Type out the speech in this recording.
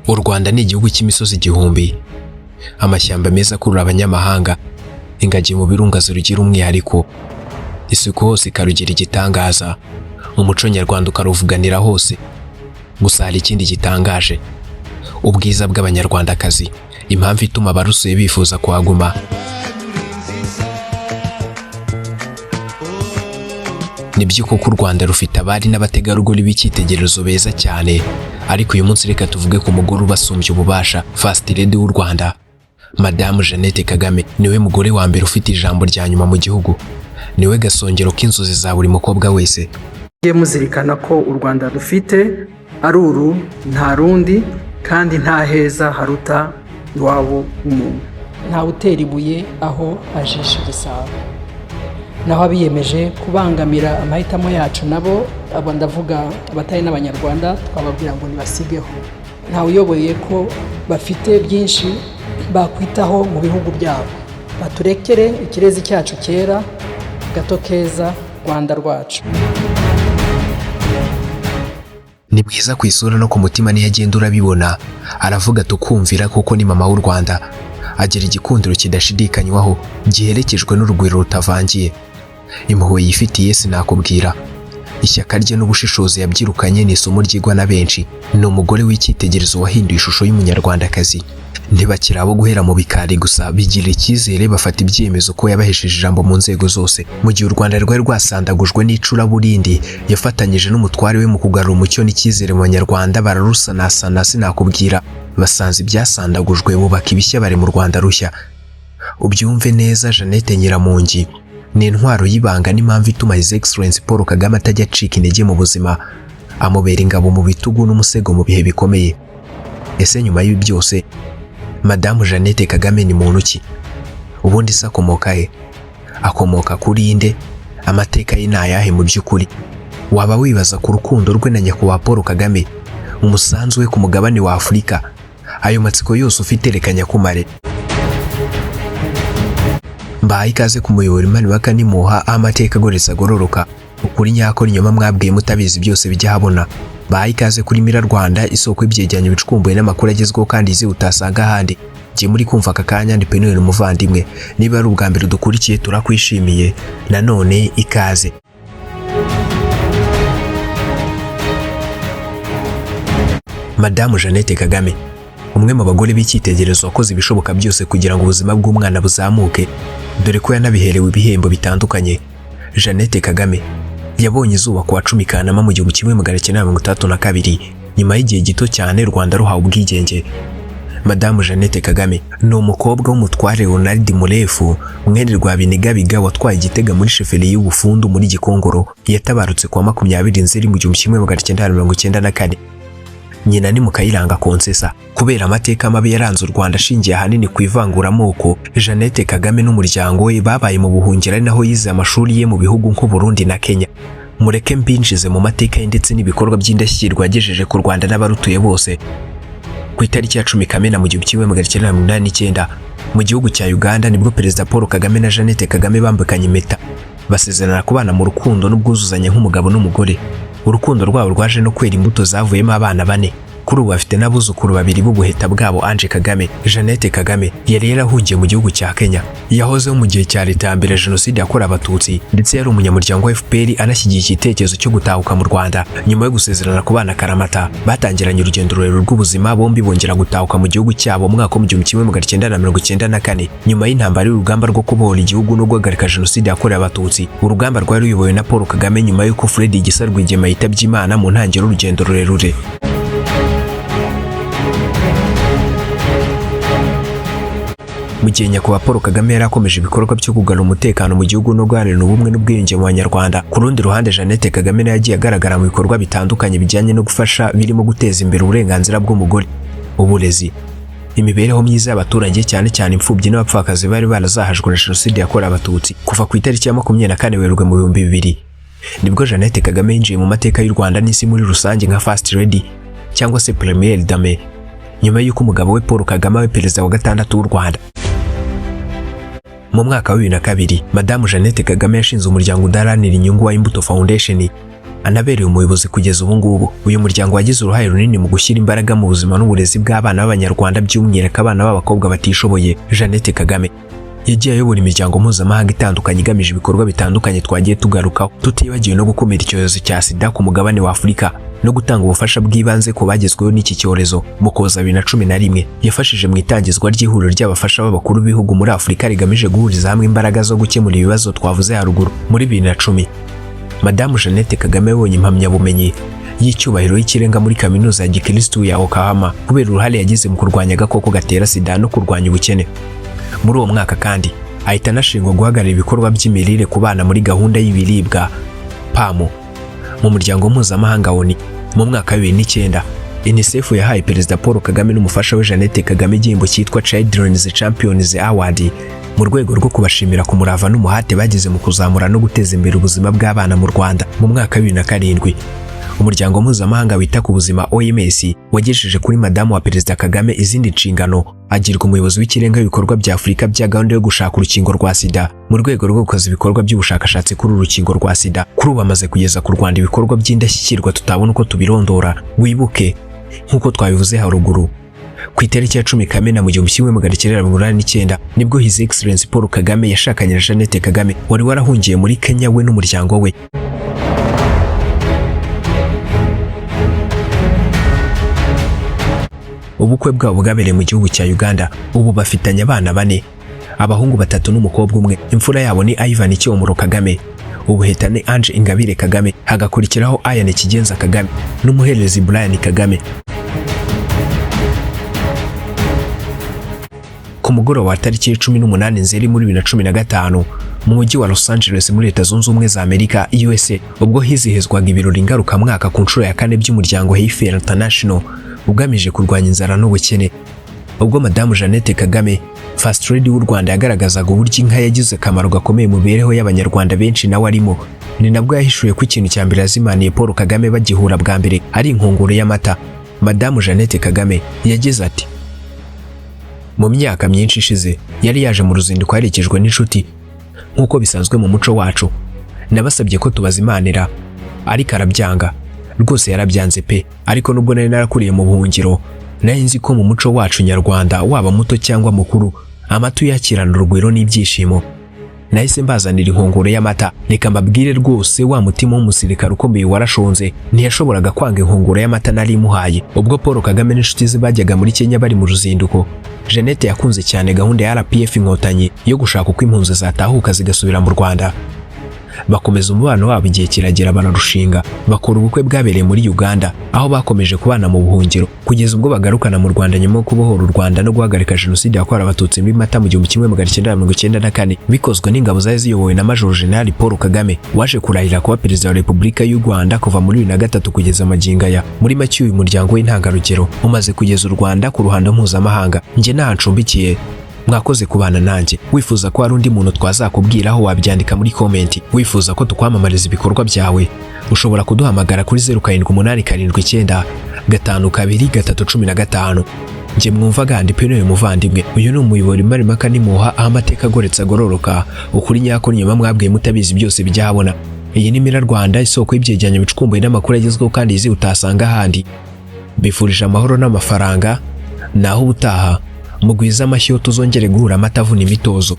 U Rwanda ni igihugu cy'imisozi igihumbi, amashyamba meza akurura abanyamahanga, ingagi mu birunga zirugira umwihariko, isuku hose ikarugira igitangaza, umuco nyarwanda ukaruvuganira hose. Gusa hari ikindi gitangaje, ubwiza bw'abanyarwandakazi, impamvu ituma abarusuye bifuza kuhaguma. Nibyo koko u Rwanda rufite abari n'abategarugori b'icyitegererezo beza cyane, ariko uyu munsi reka tuvuge ku mugore ubasumbye ububasha, First Lady w'u Rwanda, Madamu Jeannette Kagame. Niwe mugore wa mbere ufite ijambo rya nyuma mu gihugu, niwe gasongero k'inzozi za buri mukobwa wese. Muzirikana ko u Rwanda rufite ari uru nta rundi, kandi nta heza haruta iwabo w'umuntu. Ntawe utera ibuye aho ajisha igisabo. Naho abiyemeje kubangamira amahitamo yacu nabo, abo ndavuga abatari n'abanyarwanda, twababwira ngo nibasigeho. Ntawe uyoboye ko bafite byinshi bakwitaho mu bihugu byabo. Baturekere ikirezi cyacu cyera, gato keza Rwanda rwacu. Ni bwiza ku isura no ku mutima niyo agenda urabibona, aravuga tukumvira kuko ni mama w'u Rwanda. Agira igikundiro kidashidikanywaho, giherekejwe n'urugwiro rutavangiye. Impuhwe yifitiye sinakubwira, ishyaka rye n'ubushishozi yabyirukanye ni isomo ryigwa na benshi. Ni umugore w'icyitegererezo wahinduye ishusho y'umunyarwandakazi. Ntibakiri abo guhera mu bikari gusa, bigirira icyizere, bafata ibyemezo ko yabahesheje ijambo mu nzego zose. Mu gihe u Rwanda rwari rwasandagujwe n'icuraburindi, yafatanyije n'umutware we mu kugarura umucyo n'icyizere mu banyarwanda. Bararusanasana sinakubwira, basanze ibyasandagujwe bubaka ibishya, bari mu Rwanda rushya. Ubyumve neza, Jeannette Nyiramongi ni intwaro y'ibanga, n'impamvu ituma His Excellency Paul Kagame atajya acika intege mu buzima, amubera ingabo mu bitugu n'umusego mu bihe bikomeye. Ese nyuma y'ibi byose, Madamu Jeannette Kagame ni muntu ki? Ubundi se akomoka he? Akomoka kuri inde? Amateka ye ni ayahe mu by'ukuri? Waba wibaza ku rukundo rwe na nyakubahwa Paul Kagame, umusanzu we ku mugabane wa Afurika? Ayo matsiko yose ufite reka nyakumare. Mbahaye ikaze ku muyoboro Imana bakanimuha amateka agoretse agororoka, ukuri nyako n'inyoma mwabwiye mutabizi byose bijya habona. Mbahaye ikaze kuri Mira Rwanda, isoko y'ibyegeranyo bicukumbuye n'amakuru agezweho kandi izi utasanga ahandi. Giye muri kumva aka kanya, ndi Penel umuvandimwe. Niba ari ubwa mbere dukurikiye turakwishimiye, nanone ikaze. Madamu Jeannette Kagame, umwe mu bagore b'icyitegererezo wakoze ibishoboka byose kugira ngo ubuzima bw'umwana buzamuke, dore ko yanabiherewe ibihembo bitandukanye. Jeannette Kagame yabonye izuba ku wa 10 Kanama mu 1962, nyuma y'igihe gito cyane Rwanda ruhawe ubwigenge. Madamu Jeannette Kagame ni umukobwa w'umutware Ronald Murefu, mwene Rwabinigabiga watwaye igitega muri sheferi y'Ubufundu muri Gikongoro. Yatabarutse ku wa 20 Nzeri mu 1994. Nyina ni Mukayiranga Konsesa. Kubera amateka mabi yaranze u Rwanda ashingiye ahanini ku ivanguramoko, Jeannette Kagame n'umuryango we babaye mu buhungiro, ari naho yize amashuri ye mu bihugu nk'u Burundi na Kenya. Mureke mbinjize mu mateka ye ndetse n'ibikorwa by'indashyikirwa yagejeje ku Rwanda n'abarutuye bose. Ku itariki ya 10 Kamena mu 1989, mu gihugu cya Uganda, nibwo Perezida Paul Kagame na Jeannette Kagame bambukanye impeta, basezerana kubana mu rukundo n'ubwuzuzanye nk'umugabo n'umugore. Urukundo rwabo rwaje no kwera imbuto zavuyemo abana 4. Kuri ubu bafite n'abuzukuru 2 b'ubuheta bwabo, Ange Kagame. Jeannette Kagame yari yarahungiye mu gihugu cya Kenya, yahozeho mu gihe cya leta ya mbere Jenoside yakorewe Abatutsi, ndetse yari umunyamuryango wa FPR anashyigiye igitekerezo cyo gutahuka mu Rwanda. Nyuma yo gusezerana kubana karamata, batangiranye urugendo rurerure rw'ubuzima, bombi bongera gutahuka mu gihugu cyabo mu mwaka wa 1994, nyuma y'intambara y'urugamba rwo kubohora igihugu no guhagarika Jenoside yakorewe Abatutsi. Urugamba rwari ruyobowe na Paul Kagame nyuma y'uko Fred Gisa Rwigema yitabye Imana mu ntangiriro y'urugendo rurerure. Mu gihe nyakubahwa Paul Kagame yari akomeje ibikorwa byo kugarura umutekano mu gihugu no guharanira ubumwe n'ubwiyunge mu Banyarwanda, ku rundi ruhande Jeannette Kagame nawe yagiye agaragara mu bikorwa bitandukanye bijyanye no gufasha, birimo guteza imbere uburenganzira bw'umugore, uburezi, imibereho myiza y'abaturage, cyane cyane imfubyi n'abapfakazi bari barazahajwe na Jenoside yakorewe Abatutsi. Kuva ku itariki ya 24 Werurwe mu 2000, nibwo Jeannette Kagame yinjiye mu mateka y'u Rwanda n'isi muri rusange nka First Lady cyangwa se Première Dame, nyuma y'uko umugabo we Paul Kagame we perezida wa 6 w'u Rwanda. Mu mwaka wa 2002, Madamu Jeannette Kagame yashinze umuryango udaharanira inyungu wa Imbuto Foundation, anabereye umuyobozi kugeza ubu ngubu. Uyu muryango wagize uruhare runini mu gushyira imbaraga mu buzima n'uburezi bw'abana b'Abanyarwanda, by'umwihariko abana b'abakobwa batishoboye. Jeannette Kagame yagiye ayobora imiryango mpuzamahanga itandukanye igamije ibikorwa bitandukanye twagiye tugarukaho, tutibagiwe no gukumira icyorezo cya sida ku mugabane wa Afurika no gutanga ubufasha bw'ibanze ku bagezweho n'iki cyorezo. Mu Ukuboza 2011 yafashije mu itangizwa ry'ihuriro ry'abafasha b'abakuru b'ibihugu muri Afurika rigamije guhuriza hamwe imbaraga zo gukemura ibibazo twavuze haruguru. Muri 2010 Madamu Jeannette Kagame yabonye impamyabumenyi y'icyubahiro y'ikirenga muri kaminuza ya Gikristo ya Oklahoma kubera uruhare yagize mu kurwanya agakoko gatera sida no kurwanya ubukene. Muri uwo mwaka kandi ahita anashingwa guhagararira ibikorwa by'imirire ku bana muri gahunda y'ibiribwa PAM mu muryango mpuzamahanga ONU. Mu mwaka wa 2009 UNICEF yahaye Perezida Paul Kagame n'umufasha we Jeannette Kagame igihembo cyitwa Children's Champions Award mu rwego rwo kubashimira ku murava n'umuhate bagize mu kuzamura no guteza imbere ubuzima bw'abana mu Rwanda. Mu mwaka wa 2007 umuryango mpuzamahanga wita ku buzima OMS wagejeje kuri Madamu wa Perezida Kagame izindi nshingano, agirwa umuyobozi w'ikirenga w'ibikorwa bya Afurika bya gahunda yo gushaka urukingo rwa sida mu rwego rwo gukoza ibikorwa by'ubushakashatsi kuri urukingo rwa sida. Kuri ubu amaze kugeza ku Rwanda ibikorwa by'indashyikirwa tutabona uko tubirondora. Wibuke nk'uko twabivuze haruguru, ku itariki ya 10 Kamena mu 1989 nibwo His Excellency Paul Kagame yashakanye na Jeannette Kagame wari warahungiye muri Kenya we n'umuryango we. Ubukwe bwabo bwabereye mu gihugu cya Uganda. Ubu bafitanye abana 4, abahungu 3 n'umukobwa umwe. Imfura yabo ni Ivan Cyomoro Kagame, ubuhetane Ange Ingabire Kagame, hagakurikiraho Ayane Kigenza Kagame n'umuhererezi Brian Kagame. Ku mugoroba wa tariki 18 Nzeri muri 2015 mu mujyi wa Los Angeles muri Leta Zunze Ubumwe za Amerika USA, ubwo hizihizwaga ibirori ngarukamwaka ku nshuro ya 4 by'umuryango Heifer International ugamije kurwanya inzara n'ubukene. Ubwo Madamu Jeannette Kagame First Lady w'u Rwanda yagaragazaga uburyo inka yagize akamaro gakomeye mu mibereho y'Abanyarwanda benshi nawe arimo, ni nabwo yahishuye ko ikintu cya mbere yazimaniye Paul Kagame bagihura bwa mbere ari inkongoro y'amata. Madamu Jeannette Kagame yagize ati, mu myaka myinshi ishize yari yaje mu ruzinduko yaherekejwe n'inshuti nk'uko bisanzwe mu muco wacu. Nabasabye ko tubazimanira ariko arabyanga, rwose yarabyanze pe. Ariko nubwo nari narakuriye mu buhungiro, nari nzi ko mu muco wacu nyarwanda waba muto cyangwa mukuru amata yakirana urugwiro n'ibyishimo. Nahise mbazanira inkongoro y'amata. Reka mbabwire rwose wa mutima w'umusirikare ukomeye warashonze ntiyashoboraga kwanga inkongoro y'amata nari imuhaye. Ubwo Paul Kagame n'inshuti ze bajyaga muri Kenya bari mu ruzinduko, Jeannette yakunze cyane gahunda ya RPF Inkotanyi yo gushaka uko impunzi zatahuka zigasubira mu Rwanda. Bakomeza umubano wabo igihe kiragera bararushinga, bakora ubukwe bwabereye muri Uganda aho bakomeje kubana mu buhungiro kugeza ubwo bagarukana mu Rwanda nyuma yo kubohora u Rwanda no guhagarika jenoside yakorewe Abatutsi muri Mata mu 1994 bikozwe n'ingabo zari ziyobowe na Major General Paul Kagame waje kurahira kuba Perezida wa Repubulika y'u Rwanda kuva muri 2003 kugeza magingo aya. Muri make uyu muryango w'intangarugero umaze kugeza u Rwanda ku ruhando mpuzamahanga. Nge nahancumbikiye. Mwakoze kubana nanjye. Wifuza ko hari undi muntu twazakubwiraho wabyandika muri comment. Wifuza ko tukwamamariza ibikorwa byawe, ushobora kuduhamagara kuri 0787752315. Nge mwumvaga ndi Peno Muvandimwe. Uyu ni umuyoboro Marimaka nimuha aho amateka agoretse agororoka, ukuri nyako nyuma mwabwiye mutabizi byose bijyahabona. Iyi ni Mira Rwanda, isoko y'ibyegeranyo bicukumbuye n'amakuru agezweho kandi izi utasanga ahandi. Bifurije amahoro n'amafaranga, naho ubutaha mugwiza amashyo tuzongere guhura amatavuna imitozo.